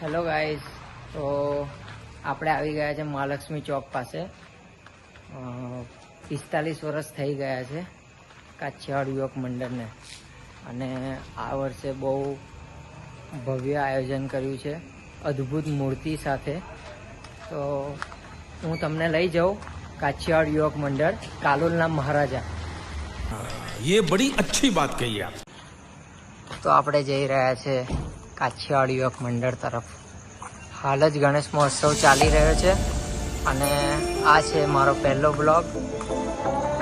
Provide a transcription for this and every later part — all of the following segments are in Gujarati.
હેલો ગાઈઝ, તો આપણે આવી ગયા છે મહાલક્ષ્મી ચોક પાસે. 45 વર્ષ થઈ ગયા છે કાછિયાવાડ યુવક મંડળને, અને આ વર્ષે બહુ ભવ્ય આયોજન કર્યું છે અદ્ભુત મૂર્તિ સાથે. તો હું તમને લઈ જાઉં કાછિયાવાડ યુવક મંડળ કાલોલના મહારાજા. ये बड़ी अच्छी बात कही आप. તો આપણે જઈ રહ્યા છે કાછિયાવાડ યુવક મંડળ તરફ. હાલ જ ગણેશ મહોત્સવ ચાલી રહ્યો છે અને આ છે મારો પહેલો બ્લોગ,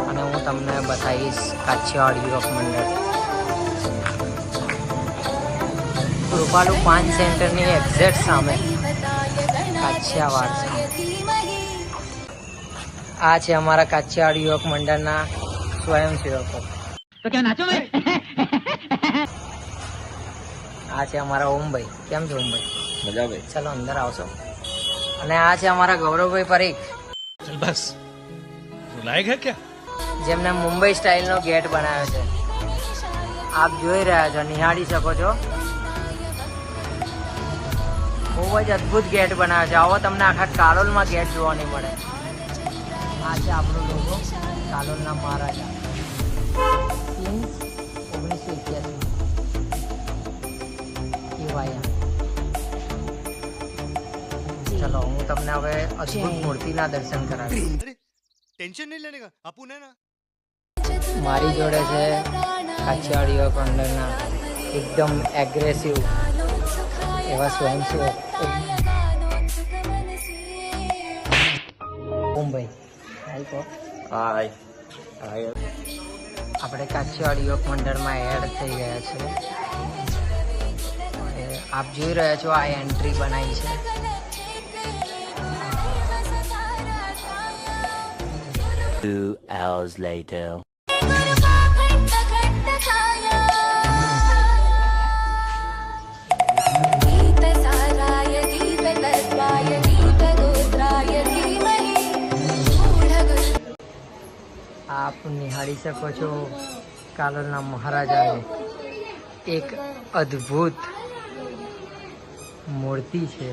અને હું તમને બતાવીશ કાછિયાવાડ યુવક મંડળ. કૃપાલુ પાન સેન્ટરની એક્ઝેક્ટ સામે કાછિયાવાડ છે. આ છે અમારા કાછિયાવાડ યુવક મંડળના સ્વયંસેવકો. તો ક્યાં નાચો મેં. આ છે અમારા ઓમભાઈ. કેમ છો ઓમભાઈ? મજા ભાઈ. ચલો અંદર આવશો. અને આ છે અમારા ગૌરવભાઈ પરીખ. चल बस बुलाएगा क्या? જેમને મુંબઈ સ્ટાઇલનો ગેટ બનાવ્યો છે. આપ જોઈ રહ્યા છો, નિહાળી શકો છો. બહુ જ અદ્ભુત ગેટ બનાવ્યો છે. આવો તમને આખા કાલોલમાં ગેટ જોવા નહીં મળે. આ છે આપણું લોગો, કાલોલના મહારાજા. 1981 ચલો હું તમને હવે અદ્ભુત મૂર્તિના દર્શન કરાવીશ. टेंशन नहीं लेने का आपू ने ना. મારી જોડે છે કાછિયાવાડ યુવક મંડળના એકદમ એગ્રેસિવ એવા સ્વયંસેવક ઓમભાઈ. હાય તો હાય. આપણે કાછિયાવાડ યુવક મંડળમાં એડ થઈ ગયા છે. આપ જોઈ રહ્યા છો, આ એન્ટ્રી બનાવી છે. Two hours later. આપ નિહાળી શકો છો કાલોલના મહારાજાને એક અદ્ભુત મૂર્તિ છે,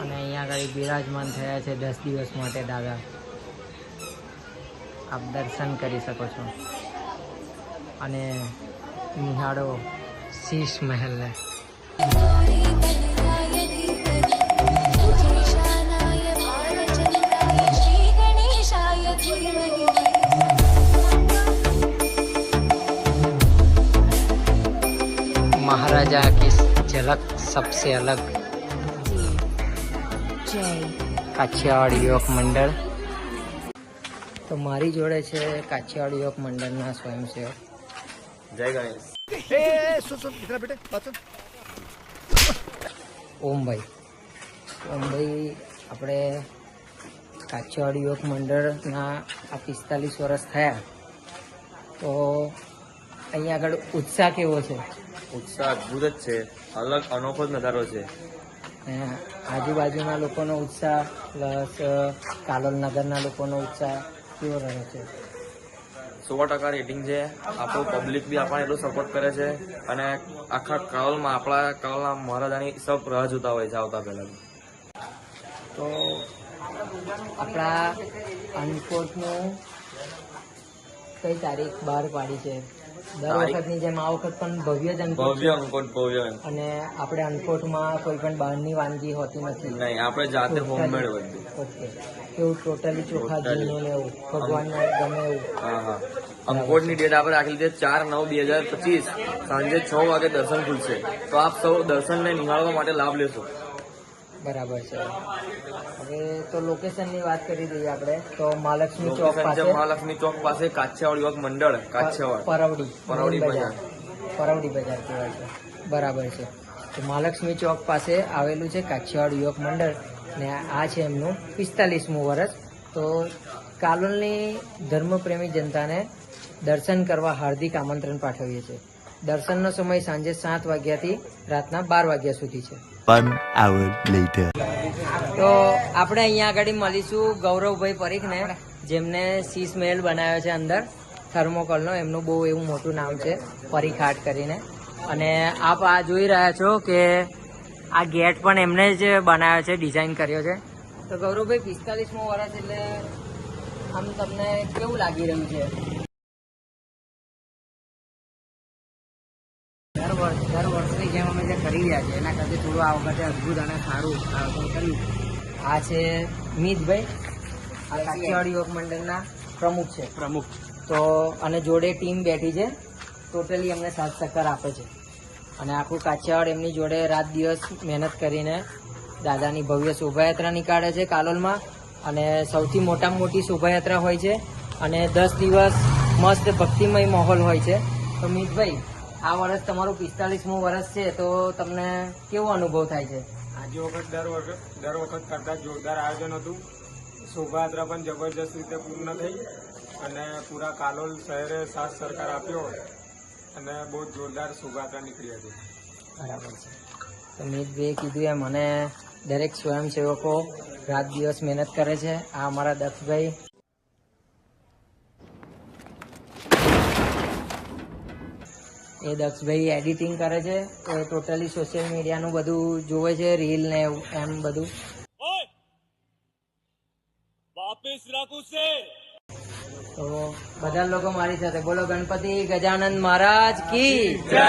અને અહીંયા આગળ બિરાજમાન થયા છે 10 દિવસ માટે દાદા. આપ દર્શન કરી શકો છો અને નિહાળો શીશ મહેલને. महाराजा की झलक सबसे अलग. કાછિયાવાડ યુવક મંડળ. તો મારી જોડે છે કાછિયાવાડ યુવક મંડળના સ્વયંસેવક. જય ગણેશ. इतना बेटे बात सुन. ઓમભાઈ. આપણે કાછિયાવાડ યુવક મંડળના આ 45 વર્ષ થયા, તો અહીંયા આગળ ઉત્સાહ કેવો છે? ઉત્સાહ અદભુત જ છે. અલગ અનોખો જ નજારો છે. આજુબાજુના લોકોનો ઉત્સાહ પ્લસ કાલોલ નગરના લોકોનો ઉત્સાહ કેવો રહે છે? 100% રેટિંગ છે. આપણું પબ્લિક બી આપણને એટલું સપોર્ટ કરે છે, અને આખા કાલોલમાં આપણા કાલોલના મહારાજાની સબ રાહ જોતા હોય છે આવતા પહેલા. તો આપણા અનકોટનું કઈ તારીખ બહાર પાડી છે? દર વખતની જેમ આ વખત પણ ભવ્ય જ અનકોટ છે. ભવ્ય અંકોટ ભવ્ય. અને આપણે અનકોટમાં કોઈ પણ બહારની વાનગી હોતી નથી. નહીં, આપણે જાતે હોમમેડ બધું. ઓકે. એવું ટોટલી ચોખા ઘીનું ને એવું ભગવાનને ગમે એવું. હા હા. અંકોટની ડેટ આપણે રાખેલી છે 4/9/2025 સાંજે 6 વાગે દર્શન ખુલશે. તો આપ સૌ દર્શનને નિહાળવા માટે લાભ લેશો. બરાબર છે. હવે તો લોકેશનની વાત કરી દઈએ આપણે. તો મહાલક્ષ્મી ચોક પાસે, મહાલક્ષ્મી ચોક પાસે કાછિયાવાડ યુવક મંડળ કાછિયાવાડ પરવડી બજાર કહેવાય છે. બરાબર છે. તો મહાલક્ષ્મી ચોક પાસે આવેલું છે કાછિયાવાડ યુવક મંડળ, ને આ છે એમનું 45મું વર્ષ. તો કાલોલની ધર્મપ્રેમી જનતાને દર્શન કરવા હાર્દિક આમંત્રણ પાઠવીએ છીએ. દર્શનનો સમય સાંજે 7 વાગ્યાથી રાતના 12 વાગ્યા સુધી છે. 1 hour later. તો આપણે અહીંયા આગળ મળીશું ગૌરવભાઈ પરીખને, જેમને શીશ મહેલ બનાવ્યો છે અંદર થર્મોકોલનો. એમનું બહુ એવું મોટું નામ છે, પરીખ આર્ટ કરીને. અને આપ આ જોઈ રહ્યા છો કે આ ગેટ પણ એમને જ બનાવ્યો છે, ડિઝાઇન કર્યો છે. તો ગૌરવભાઈ 45મો વર્ષ એટલે આમ તમને કેવું લાગી રહ્યું છે? દર વર્ષની જેમ અમે જે કરી રહ્યા છીએ એના કરતાં થોડું આ વખતે અદભુત અને સારું આયોજન કર્યું. આ છે મિતભાઈ, આ કાઠિયાવાડ યુવક મંડળના પ્રમુખ છે. તો અને જોડે ટીમ બેઠી છે, ટોટલી અમને સાથ સહકાર આપે છે. અને આખું કાઠિયાવાડ એમની જોડે રાત દિવસ મહેનત કરીને દાદાની ભવ્ય શોભાયાત્રા નીકાળે છે કાલોલમાં. અને સૌથી મોટામાં મોટી શોભાયાત્રા હોય છે અને 10 દિવસ મસ્ત ભક્તિમય માહોલ હોય છે. તો મિતભાઈ, આ વર્ષ તમારું 45મું વર્ષ છે, તો તમને કેવો અનુભવ થાય છે? આજે વખત દર વખત કરતાં જોરદાર આયોજન હતું. શોભાયાત્રા પણ જબરજસ્ત રીતે પૂર્ણ થઈ અને પૂરા કાલોલ શહેરે સાથ સરકાર આપ્યો અને બહુ જોરદાર શોભાયાત્રા નીકળી હતી. બરાબર છે. તો મિતભાઈએ કીધું એમ મને દરેક સ્વયંસેવકો રાત દિવસ મહેનત કરે છે. આ અમારા દક્ષભાઈ, એ દક્ષભાઈ એડિટિંગ કરે છે. એ ટોટલી સોશિયલ મીડિયાનું બધું જોવે છે, રીલ ને એમ બધું. તો બધા લોકો મારી સાથે બોલો, ગણપતિ ગજાનંદ મહારાજ કી જય.